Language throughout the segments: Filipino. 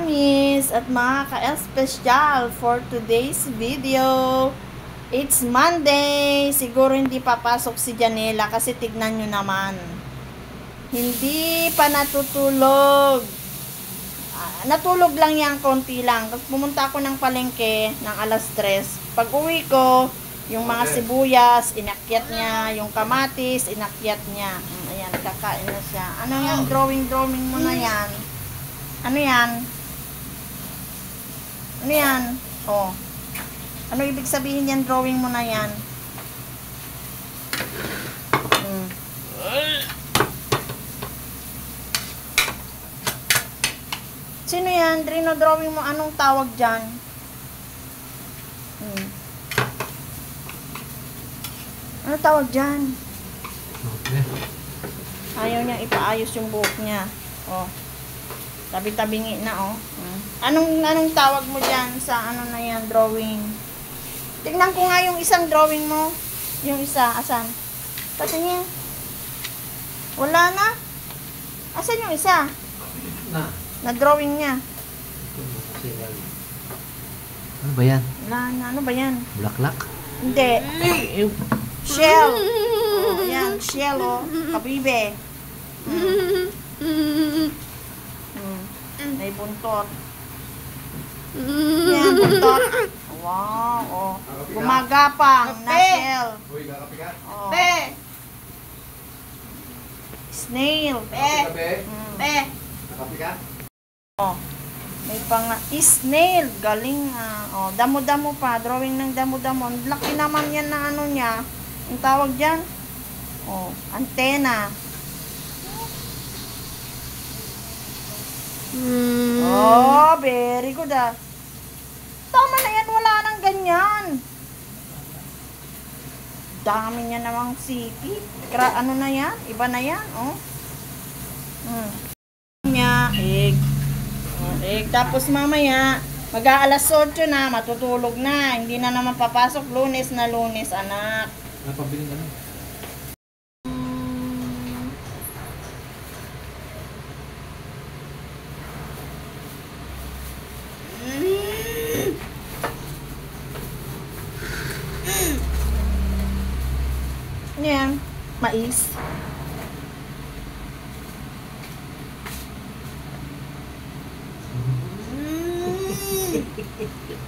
Miss at mga ka-espesyal for today's video. It's Monday. Siguro hindi papasok si Janela kasi tignan nyo naman. Hindi pa natutulog. Natulog lang yan, konti lang. Pumunta ako ng palengke ng alas 3. Pag uwi ko, yung mga sibuyas, inakyat niya. Yung kamatis, inakyat niya. Ayan, kakain na siya. Ano yan? Drawing mo na yan. Ano yan? Ano yan? Oh. Ano ibig sabihin yan? Drawing mo na yan. Sino yan? Drino, drawing mo. Anong tawag dyan? Ano tawag dyan? Ayaw niyang ipaayos yung buhok niya. Oh. Tabi-tabingi na, oh. Anong tawag mo dyan sa ano na yan, drawing? Tignan ko nga yung isang drawing mo. Yung isa, asan? Patingin. Wala na? Asan yung isa? Na drawing niya. Ano ba yan? Wala na. Ano ba yan? Bulaklak? Hindi. Shell. Oh, yan. Shell, oh. Kabibe. May buntot. Yan, buntot. Wow, oh. Gumagapang na shell. Oh. Snail. Oh. May pang snail. Galing. Oh, damo-damo pa. Drawing ng damo-damo. Laki naman yan ng ano niya. Ang tawag dyan? Oh, antena. Oh, very good ah. Tama na yan, wala nang ganyan. Dami niya namang sipit. Ano na yan? Iba na yan, oh. Niya, egg. Oh, egg. Tapos mamaya, mag-aalas 8 na, matutulog na. Hindi na naman papasok Lunes na Lunes, anak. Napabiling ano? Yan, mais.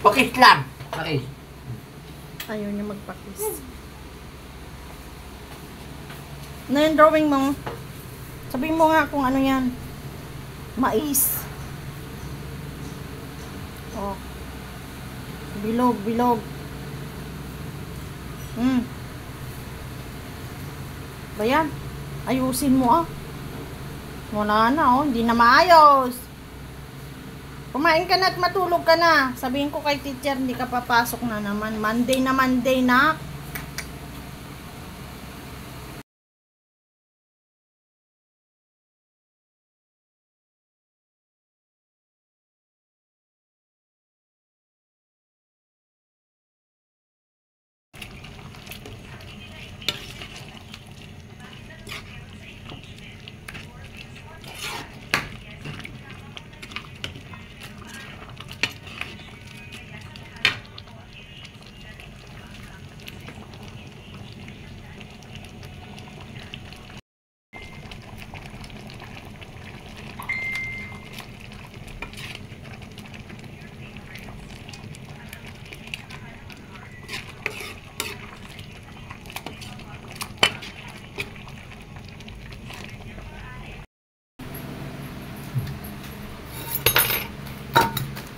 Pakis lang! Pakis. Ayaw niya magpakis. Ano yung drawing mo? Sabihin mo nga kung ano yan. Mais. Oh. Bilog, bilog. Bayan, ayusin mo ah. Wala na oh, hindi na maayos. Kumain ka na at matulog ka na. Sabihin ko kay teacher, hindi ka papasok na naman. Monday na.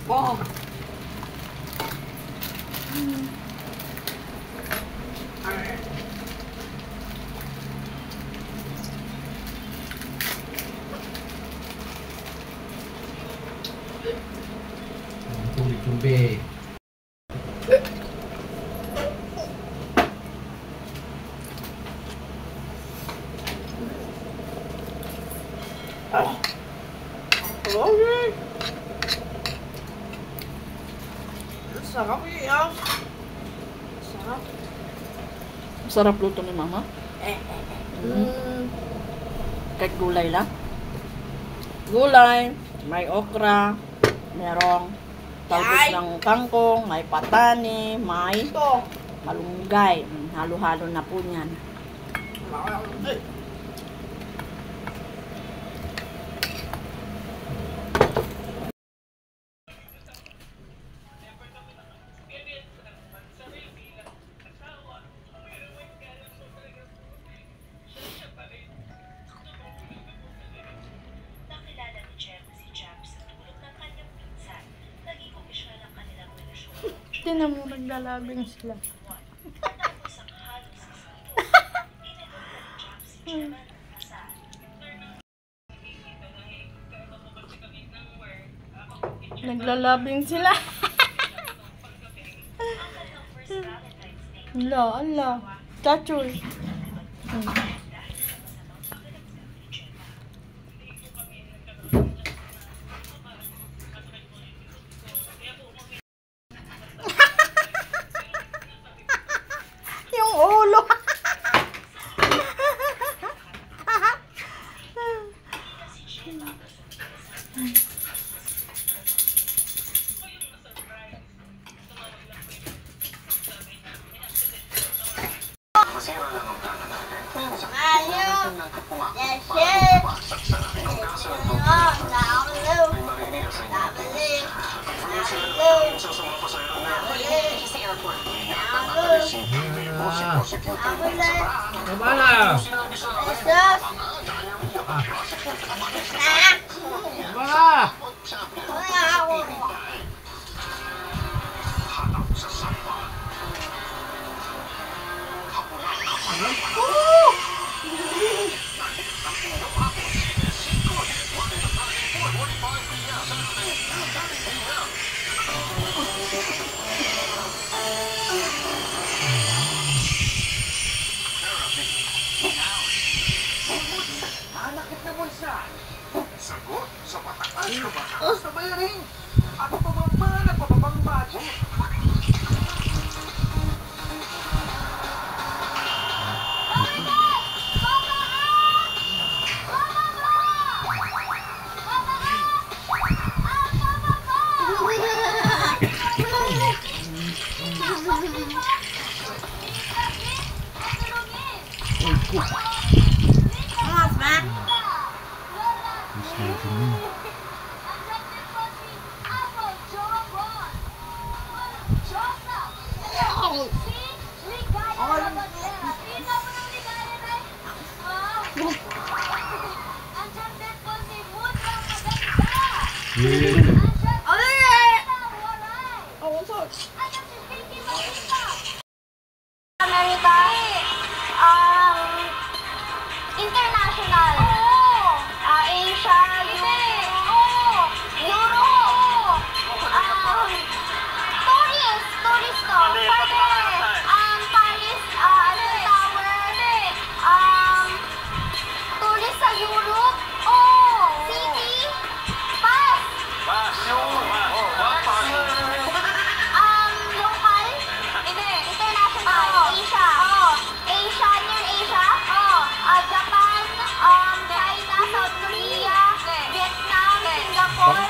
Oh! Tubig. Okay. Sarap yan. Sarap. Sarap luto ni mama. Kahit gulay lang. Gulay, may okra, merong talbos ng kangkong, may patani, may malunggay. Halo-halo na po niyan. Tinan mo, naglalabing sila. Naglalabing sila. Ala. Chachoy. Yung ulo. Kabala! Kabala! Sagot sa mataas na batas na bayarin at pababa na pababang budget. America, international, Asia, Europe, tourist to, Paris, Tower, tourist sa Europe, city, pass, local, international, Asia, near Asia, Japan, China, South Korea, Vietnam, Singapore,